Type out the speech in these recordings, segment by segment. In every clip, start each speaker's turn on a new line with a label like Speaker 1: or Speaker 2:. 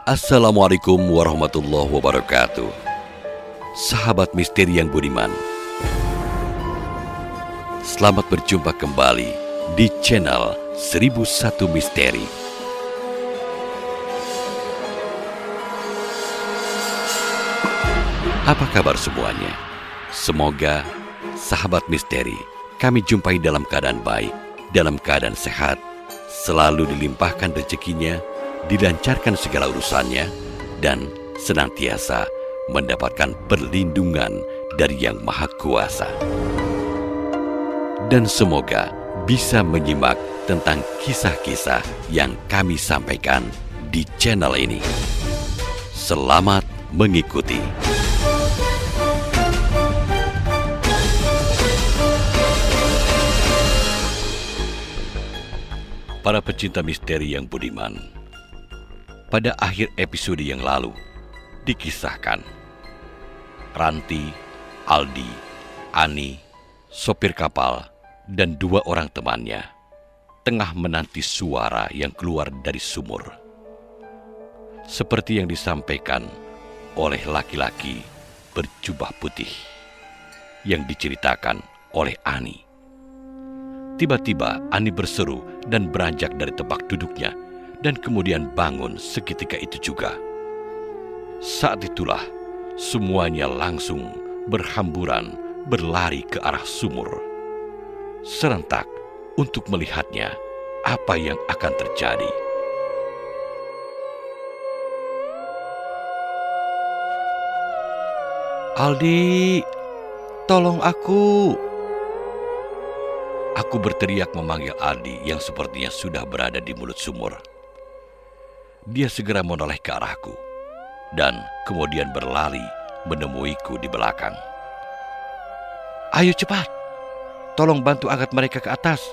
Speaker 1: Assalamualaikum warahmatullahi wabarakatuh. Sahabat misteri yang budiman, selamat berjumpa kembali di channel 1001 Misteri. Apa kabar semuanya? Semoga sahabat misteri kami jumpai dalam keadaan baik, dalam keadaan sehat, selalu dilimpahkan rezekinya, dilancarkan segala urusannya, dan senantiasa mendapatkan perlindungan dari Yang Maha Kuasa. Dan semoga bisa menyimak tentang kisah-kisah yang kami sampaikan di channel ini. Selamat mengikuti. Para pecinta misteri yang budiman, pada akhir episode yang lalu dikisahkan Ranti, Aldi, Ani, sopir kapal, dan 2 orang temannya tengah menanti suara yang keluar dari sumur. Seperti yang disampaikan oleh laki-laki berjubah putih yang diceritakan oleh Ani. Tiba-tiba Ani berseru dan beranjak dari tempat duduknya dan kemudian bangun seketika itu juga. Saat itulah semuanya langsung berhamburan berlari ke arah sumur, serentak untuk melihatnya apa yang akan terjadi. "Aldi, tolong aku!" Aku berteriak memanggil Aldi yang sepertinya sudah berada di mulut sumur. Dia segera menoleh ke arahku dan kemudian berlari menemuiku di belakang. "Ayo cepat, tolong bantu angkat mereka ke atas."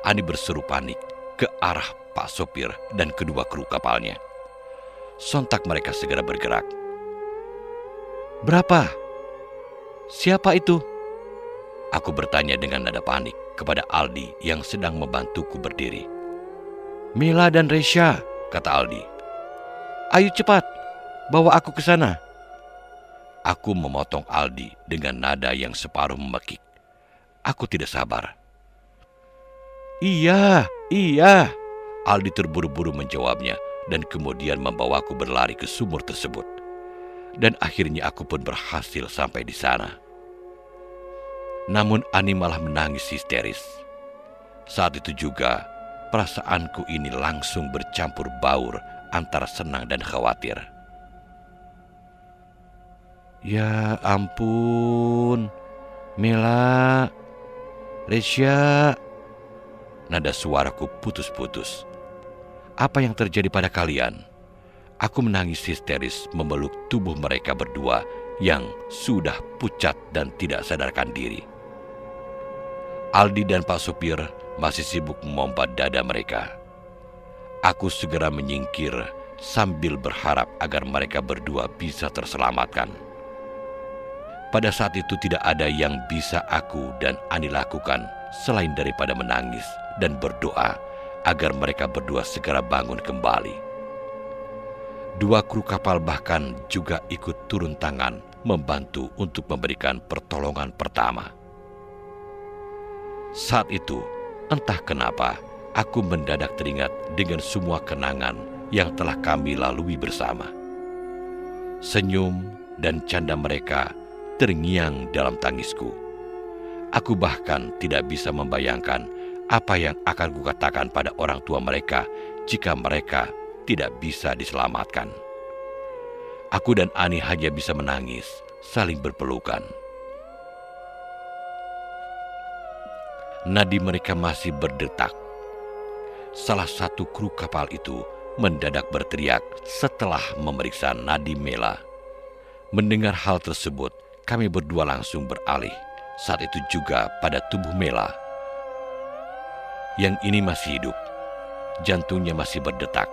Speaker 1: Ani berseru panik ke arah Pak Sopir dan kedua kru kapalnya. Sontak mereka segera bergerak. "Berapa? Siapa itu?" Aku bertanya dengan nada panik kepada Aldi yang sedang membantuku berdiri. "Mila dan Resya," kata Aldi. "Ayo cepat, bawa aku ke sana." Aku memotong Aldi dengan nada yang separuh memekik. Aku tidak sabar. Iya, Aldi terburu-buru menjawabnya dan kemudian membawaku berlari ke sumur tersebut. Dan akhirnya aku pun berhasil sampai di sana. Namun Ani malah menangis histeris. Saat itu juga perasaanku ini langsung bercampur baur antara senang dan khawatir. "Ya ampun, Mila, Resya." Nada suaraku putus-putus. "Apa yang terjadi pada kalian?" Aku menangis histeris memeluk tubuh mereka berdua yang sudah pucat dan tidak sadarkan diri. Aldi dan Pak Supir masih sibuk memompa dada mereka. Aku segera menyingkir sambil berharap agar mereka berdua bisa terselamatkan. Pada saat itu tidak ada yang bisa aku dan Ani lakukan selain daripada menangis dan berdoa agar mereka berdua segera bangun kembali. 2 kru kapal bahkan juga ikut turun tangan membantu untuk memberikan pertolongan pertama. Saat itu, entah kenapa, aku mendadak teringat dengan semua kenangan yang telah kami lalui bersama. Senyum dan canda mereka terngiang dalam tangisku. Aku bahkan tidak bisa membayangkan apa yang akan kukatakan pada orang tua mereka jika mereka tidak bisa diselamatkan. Aku dan Ani hanya bisa menangis, saling berpelukan. Nadi mereka masih berdetak. Salah satu kru kapal itu mendadak berteriak setelah memeriksa nadi Mela. Mendengar hal tersebut, kami berdua langsung beralih. Saat itu juga pada tubuh Mela. Yang ini masih hidup. Jantungnya masih berdetak.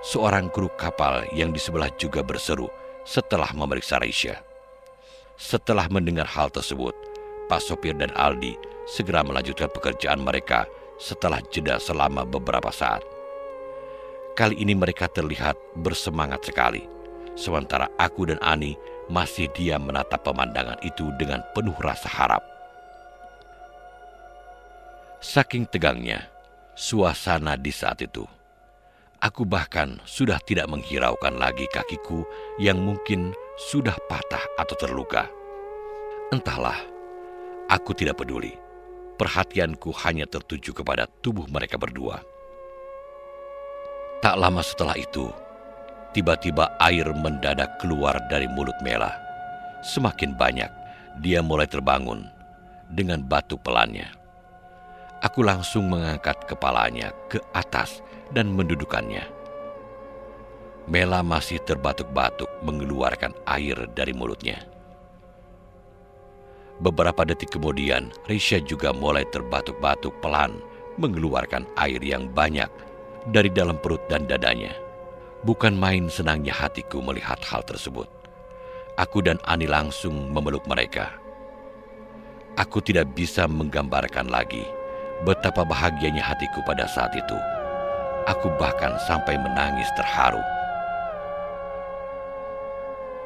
Speaker 1: Seorang kru kapal yang di sebelah juga berseru setelah memeriksa Resya. Setelah mendengar hal tersebut, Pak Sopir dan Aldi segera melanjutkan pekerjaan mereka setelah jeda selama beberapa saat. Kali ini mereka terlihat bersemangat sekali, sementara aku dan Ani masih diam menatap pemandangan itu dengan penuh rasa harap. Saking tegangnya suasana di saat itu, aku bahkan sudah tidak menghiraukan lagi kakiku yang mungkin sudah patah atau terluka. Entahlah, aku tidak peduli. Perhatianku hanya tertuju kepada tubuh mereka berdua. Tak lama setelah itu, tiba-tiba air mendadak keluar dari mulut Mela. Semakin banyak, dia mulai terbangun dengan batu pelannya. Aku langsung mengangkat kepalanya ke atas dan mendudukannya. Mela masih terbatuk-batuk mengeluarkan air dari mulutnya. Beberapa detik kemudian, Risha juga mulai terbatuk-batuk pelan mengeluarkan air yang banyak dari dalam perut dan dadanya. Bukan main senangnya hatiku melihat hal tersebut. Aku dan Ani langsung memeluk mereka. Aku tidak bisa menggambarkan lagi betapa bahagianya hatiku pada saat itu. Aku bahkan sampai menangis terharu.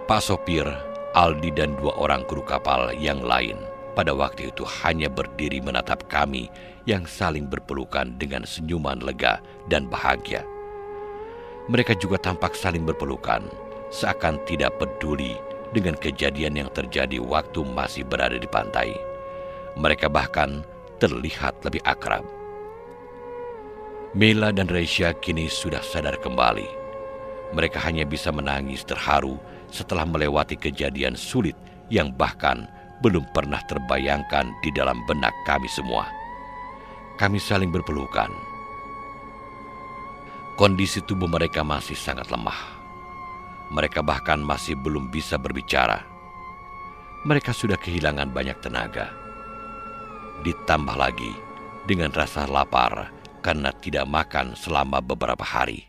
Speaker 1: Pak sopir, Aldi dan 2 orang kru kapal yang lain pada waktu itu hanya berdiri menatap kami yang saling berpelukan dengan senyuman lega dan bahagia. Mereka juga tampak saling berpelukan, seakan tidak peduli dengan kejadian yang terjadi waktu masih berada di pantai. Mereka bahkan terlihat lebih akrab. Mela dan Risha kini sudah sadar kembali. Mereka hanya bisa menangis terharu setelah melewati kejadian sulit yang bahkan belum pernah terbayangkan di dalam benak kami semua. Kami saling berpelukan. Kondisi tubuh mereka masih sangat lemah. Mereka bahkan masih belum bisa berbicara. Mereka sudah kehilangan banyak tenaga. Ditambah lagi dengan rasa lapar karena tidak makan selama beberapa hari.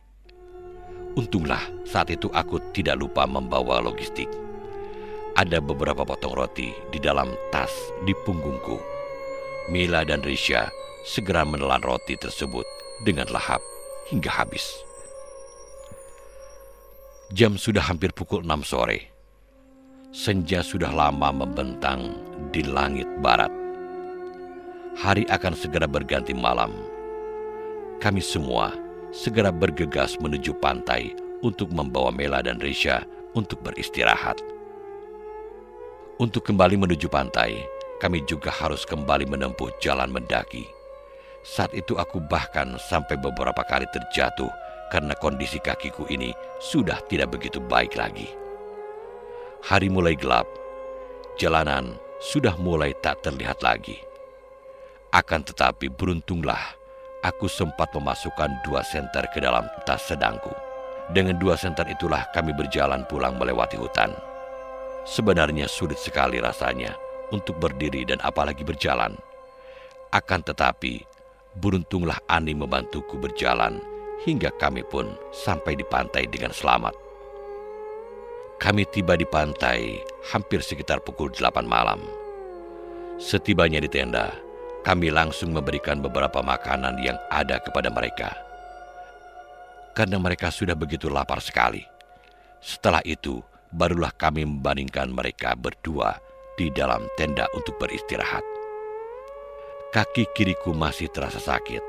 Speaker 1: Untunglah saat itu aku tidak lupa membawa logistik. Ada beberapa potong roti di dalam tas di punggungku. Mela dan Risha segera menelan roti tersebut dengan lahap hingga habis. Jam sudah hampir pukul 6 sore. Senja sudah lama membentang di langit barat. Hari akan segera berganti malam. Kami semua segera bergegas menuju pantai untuk membawa Mela dan Risha untuk beristirahat. Untuk kembali menuju pantai, kami juga harus kembali menempuh jalan mendaki. Saat itu aku bahkan sampai beberapa kali terjatuh karena kondisi kakiku ini sudah tidak begitu baik lagi. Hari mulai gelap, jalanan sudah mulai tak terlihat lagi. Akan tetapi beruntunglah aku sempat memasukkan 2 senter ke dalam tas sedangku. Dengan 2 senter itulah kami berjalan pulang melewati hutan. Sebenarnya sulit sekali rasanya untuk berdiri dan apalagi berjalan. Akan tetapi, beruntunglah Ani membantuku berjalan hingga kami pun sampai di pantai dengan selamat. Kami tiba di pantai hampir sekitar pukul 8 malam. Setibanya di tenda, kami langsung memberikan beberapa makanan yang ada kepada mereka. Karena mereka sudah begitu lapar sekali. Setelah itu, barulah kami membaringkan mereka berdua di dalam tenda untuk beristirahat. Kaki kiriku masih terasa sakit.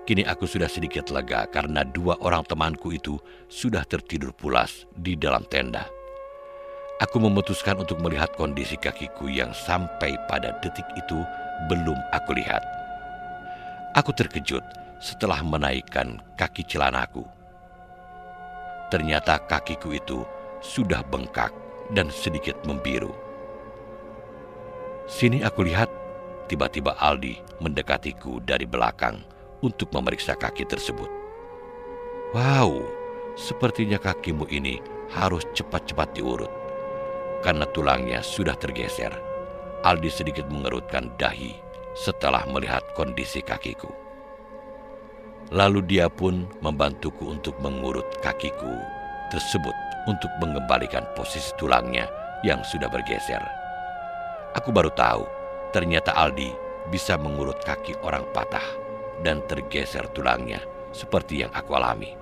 Speaker 1: Kini aku sudah sedikit lega karena 2 orang temanku itu sudah tertidur pulas di dalam tenda. Aku memutuskan untuk melihat kondisi kakiku yang sampai pada detik itu belum aku lihat. Aku terkejut setelah menaikkan kaki celanaku. Ternyata kakiku itu sudah bengkak dan sedikit membiru. Sini aku lihat, tiba-tiba Aldi mendekatiku dari belakang untuk memeriksa kaki tersebut. Wow, sepertinya kakimu ini harus cepat-cepat diurut, karena tulangnya sudah tergeser. Aldi sedikit mengerutkan dahi setelah melihat kondisi kakiku. Lalu dia pun membantuku untuk mengurut kakiku tersebut untuk mengembalikan posisi tulangnya yang sudah bergeser. Aku baru tahu, ternyata Aldi bisa mengurut kaki orang patah dan tergeser tulangnya seperti yang aku alami.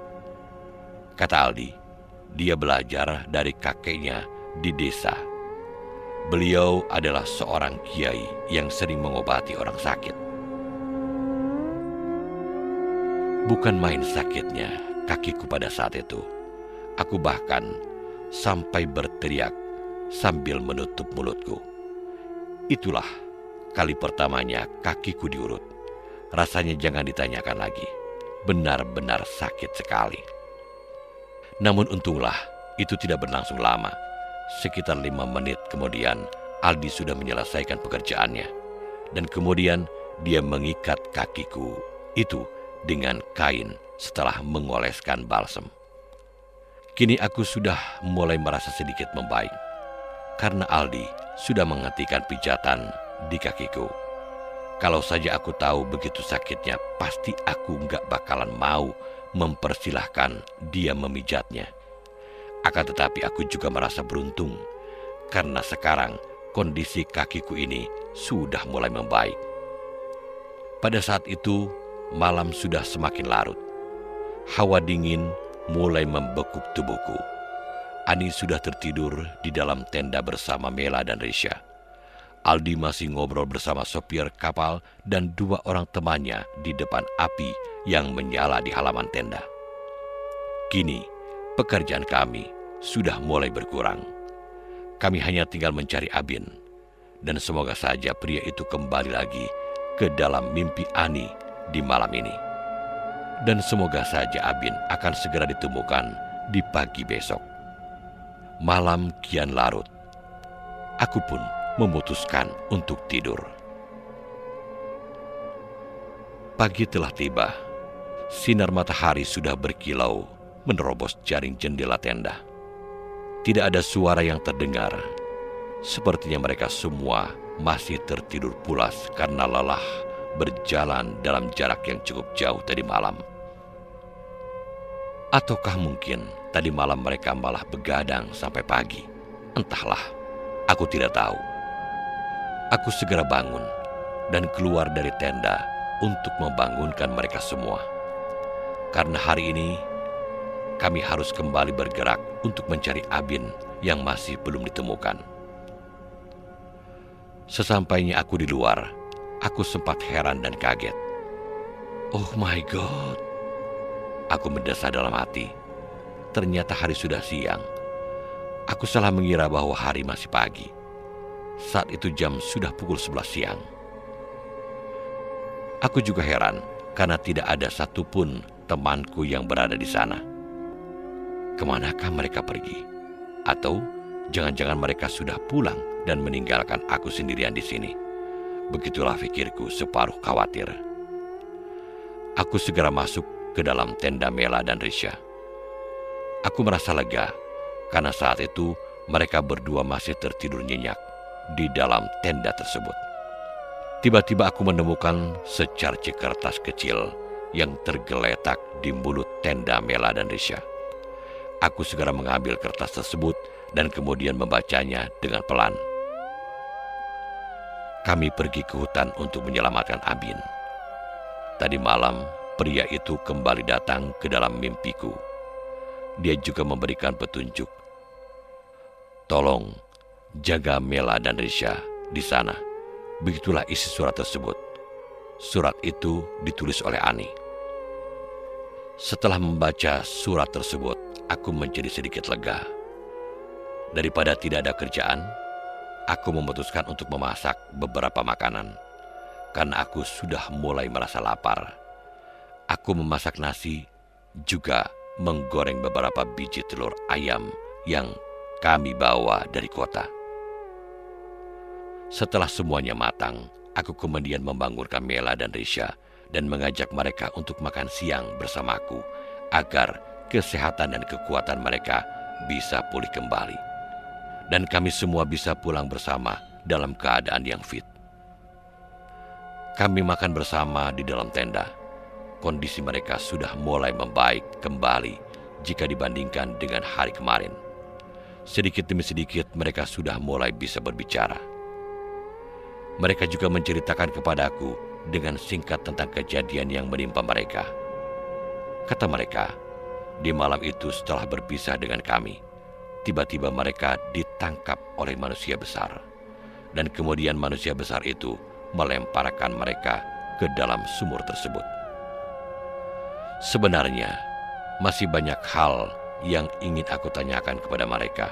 Speaker 1: Kata Aldi, dia belajar dari kakeknya di desa. Beliau adalah seorang kiai yang sering mengobati orang sakit. Bukan main sakitnya kakiku pada saat itu. Aku bahkan sampai berteriak sambil menutup mulutku. Itulah kali pertamanya kakiku diurut. Rasanya jangan ditanyakan lagi. Benar-benar sakit sekali. Namun untunglah itu tidak berlangsung lama. Sekitar 5 menit kemudian Aldi sudah menyelesaikan pekerjaannya. Dan kemudian dia mengikat kakiku itu dengan kain setelah mengoleskan balsem. Kini aku sudah mulai merasa sedikit membaik. Karena Aldi sudah menghentikan pijatan di kakiku. Kalau saja aku tahu begitu sakitnya, pasti aku nggak bakalan mau mempersilahkan dia memijatnya. Akan tetapi aku juga merasa beruntung, karena sekarang kondisi kakiku ini sudah mulai membaik. Pada saat itu, malam sudah semakin larut. Hawa dingin mulai membekuk tubuhku. Ani sudah tertidur di dalam tenda bersama Mela dan Risha. Aldi masih ngobrol bersama sopir kapal dan 2 orang temannya di depan api yang menyala di halaman tenda. Kini, pekerjaan kami sudah mulai berkurang. Kami hanya tinggal mencari Abin, dan semoga saja pria itu kembali lagi ke dalam mimpi Ani di malam ini. Dan semoga saja Abin akan segera ditemukan di pagi besok. Malam kian larut. Aku pun memutuskan untuk tidur. Pagi telah tiba. Sinar matahari sudah berkilau menerobos jaring jendela tenda. Tidak ada suara yang terdengar. Sepertinya mereka semua masih tertidur pulas karena lelah berjalan dalam jarak yang cukup jauh tadi malam. Ataukah mungkin tadi malam mereka malah begadang sampai pagi? Entahlah, aku tidak tahu. Aku segera bangun dan keluar dari tenda untuk membangunkan mereka semua. Karena hari ini kami harus kembali bergerak untuk mencari Abin yang masih belum ditemukan. Sesampainya aku di luar, aku sempat heran dan kaget. Oh my God! Aku mendesah dalam hati. Ternyata hari sudah siang. Aku salah mengira bahwa hari masih pagi. Saat itu jam sudah pukul 11 siang. Aku juga heran karena tidak ada satupun temanku yang berada di sana. Kemanakah mereka pergi? Atau jangan-jangan mereka sudah pulang dan meninggalkan aku sendirian di sini? Begitulah pikirku separuh khawatir. Aku segera masuk ke dalam tenda Mela dan Risha. Aku merasa lega karena saat itu mereka berdua masih tertidur nyenyak di dalam tenda tersebut. Tiba-tiba aku menemukan secarcik kertas kecil yang tergeletak di mulut tenda Mela dan Risha. Aku segera mengambil kertas tersebut dan kemudian membacanya dengan pelan. Kami pergi ke hutan untuk menyelamatkan Abin. Tadi malam, pria itu kembali datang ke dalam mimpiku. Dia juga memberikan petunjuk. Tolong jaga Mela dan Risha di sana. Begitulah isi surat tersebut. Surat itu ditulis oleh Ani. Setelah membaca surat tersebut, aku menjadi sedikit lega. Daripada tidak ada kerjaan, aku memutuskan untuk memasak beberapa makanan. Karena aku sudah mulai merasa lapar. Aku memasak nasi, juga menggoreng beberapa biji telur ayam yang kami bawa dari kota. Setelah semuanya matang, aku kemudian membangunkan Mela dan Risha dan mengajak mereka untuk makan siang bersamaku agar kesehatan dan kekuatan mereka bisa pulih kembali. Dan kami semua bisa pulang bersama dalam keadaan yang fit. Kami makan bersama di dalam tenda. Kondisi mereka sudah mulai membaik kembali jika dibandingkan dengan hari kemarin. Sedikit demi sedikit mereka sudah mulai bisa berbicara. Mereka juga menceritakan kepadaku dengan singkat tentang kejadian yang menimpa mereka. Kata mereka, Di malam itu setelah berpisah dengan kami, tiba-tiba mereka ditangkap oleh manusia besar. Dan kemudian manusia besar itu melemparkan mereka ke dalam sumur tersebut. Sebenarnya, masih banyak hal yang ingin aku tanyakan kepada mereka.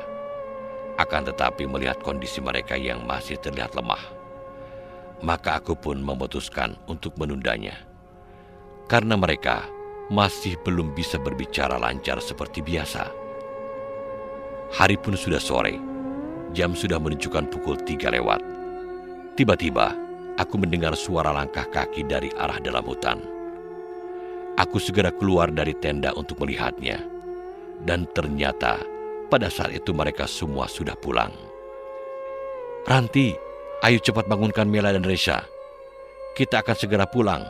Speaker 1: Akan tetapi melihat kondisi mereka yang masih terlihat lemah, maka aku pun memutuskan untuk menundanya. Karena mereka masih belum bisa berbicara lancar seperti biasa. Hari pun sudah sore, jam sudah menunjukkan pukul 3 lewat. Tiba-tiba, aku mendengar suara langkah kaki dari arah dalam hutan. Aku segera keluar dari tenda untuk melihatnya. Dan ternyata, pada saat itu mereka semua sudah pulang. "Ranti, ayo cepat bangunkan Mela dan Resya. Kita akan segera pulang,"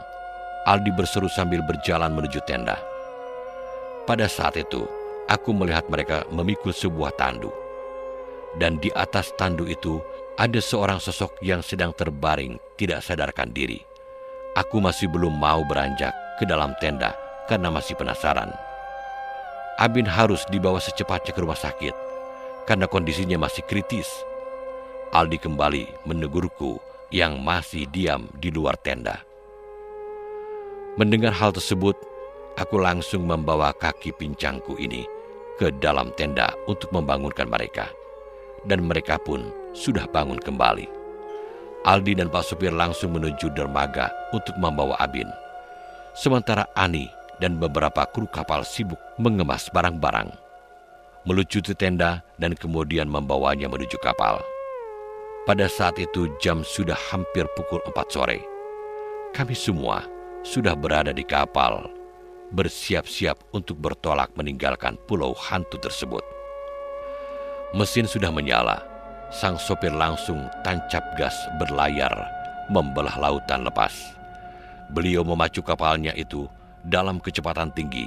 Speaker 1: Aldi berseru sambil berjalan menuju tenda. Pada saat itu, aku melihat mereka memikul sebuah tandu. Dan di atas tandu itu, ada seorang sosok yang sedang terbaring tidak sadarkan diri. Aku masih belum mau beranjak ke dalam tenda karena masih penasaran. Abin harus dibawa secepatnya ke rumah sakit karena kondisinya masih kritis. Aldi kembali menegurku yang masih diam di luar tenda. Mendengar hal tersebut, aku langsung membawa kaki pincangku ini ke dalam tenda untuk membangunkan mereka. Dan mereka pun sudah bangun kembali. Aldi dan Pak Supir langsung menuju dermaga untuk membawa Abin. Sementara Ani dan beberapa kru kapal sibuk mengemas barang-barang, melucuti tenda dan kemudian membawanya menuju kapal. Pada saat itu jam sudah hampir pukul 4 sore. Kami semua sudah berada di kapal, bersiap-siap untuk bertolak meninggalkan pulau hantu tersebut. Mesin sudah menyala, sang sopir langsung tancap gas berlayar, membelah lautan lepas. Beliau memacu kapalnya itu dalam kecepatan tinggi,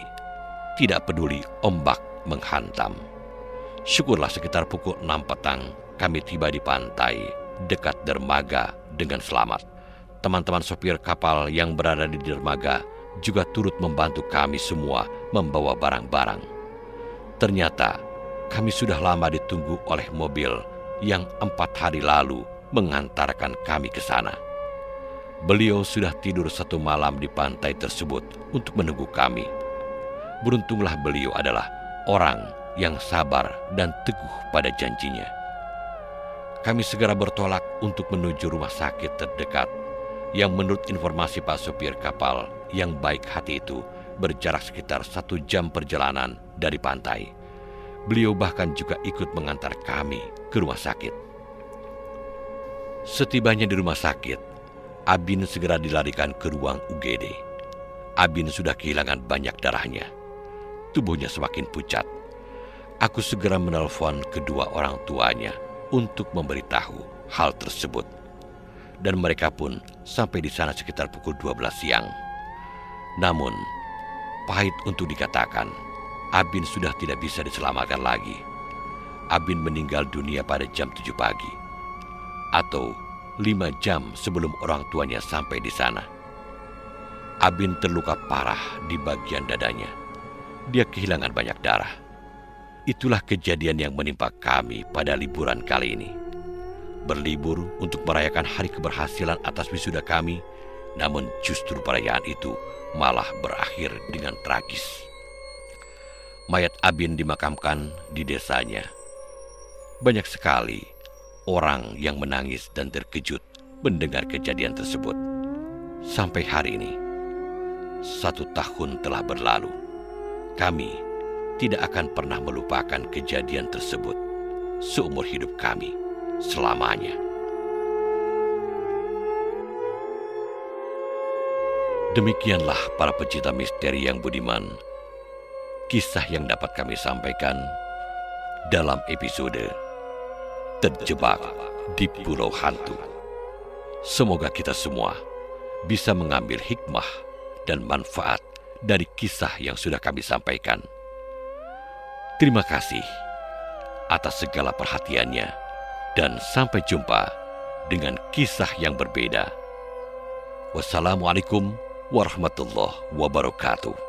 Speaker 1: tidak peduli ombak menghantam. Syukurlah sekitar pukul 6 petang kami tiba di pantai dekat dermaga dengan selamat. Teman-teman sopir kapal yang berada di dermaga juga turut membantu kami semua membawa barang-barang. Ternyata kami sudah lama ditunggu oleh mobil yang 4 hari lalu mengantarkan kami ke sana. Beliau sudah tidur 1 malam di pantai tersebut untuk menunggu kami. Beruntunglah beliau adalah orang yang sabar dan teguh pada janjinya. Kami segera bertolak untuk menuju rumah sakit terdekat yang menurut informasi Pak Supir kapal yang baik hati itu berjarak sekitar 1 jam perjalanan dari pantai. Beliau bahkan juga ikut mengantar kami ke rumah sakit. Setibanya di rumah sakit, Abin segera dilarikan ke ruang UGD. Abin sudah kehilangan banyak darahnya. Tubuhnya semakin pucat. Aku segera menelpon kedua orang tuanya untuk memberitahu hal tersebut. Dan mereka pun sampai di sana sekitar pukul 12 siang. Namun, pahit untuk dikatakan, Abin sudah tidak bisa diselamatkan lagi. Abin meninggal dunia pada jam 7 pagi. Atau 5 jam sebelum orang tuanya sampai di sana. Abin terluka parah di bagian dadanya. Dia kehilangan banyak darah. Itulah kejadian yang menimpa kami pada liburan kali ini. Berlibur untuk merayakan hari keberhasilan atas wisuda kami, namun justru perayaan itu malah berakhir dengan tragis. Mayat Abin dimakamkan di desanya. Banyak sekali orang yang menangis dan terkejut mendengar kejadian tersebut. Sampai hari ini, 1 tahun telah berlalu. Kami tidak akan pernah melupakan kejadian tersebut seumur hidup kami selamanya. Demikianlah para pecinta misteri yang budiman, kisah yang dapat kami sampaikan dalam episode Terjebak di Pulau Hantu. Semoga kita semua bisa mengambil hikmah dan manfaat dari kisah yang sudah kami sampaikan. Terima kasih atas segala perhatiannya dan sampai jumpa dengan kisah yang berbeda. Wassalamualaikum warahmatullahi wabarakatuh.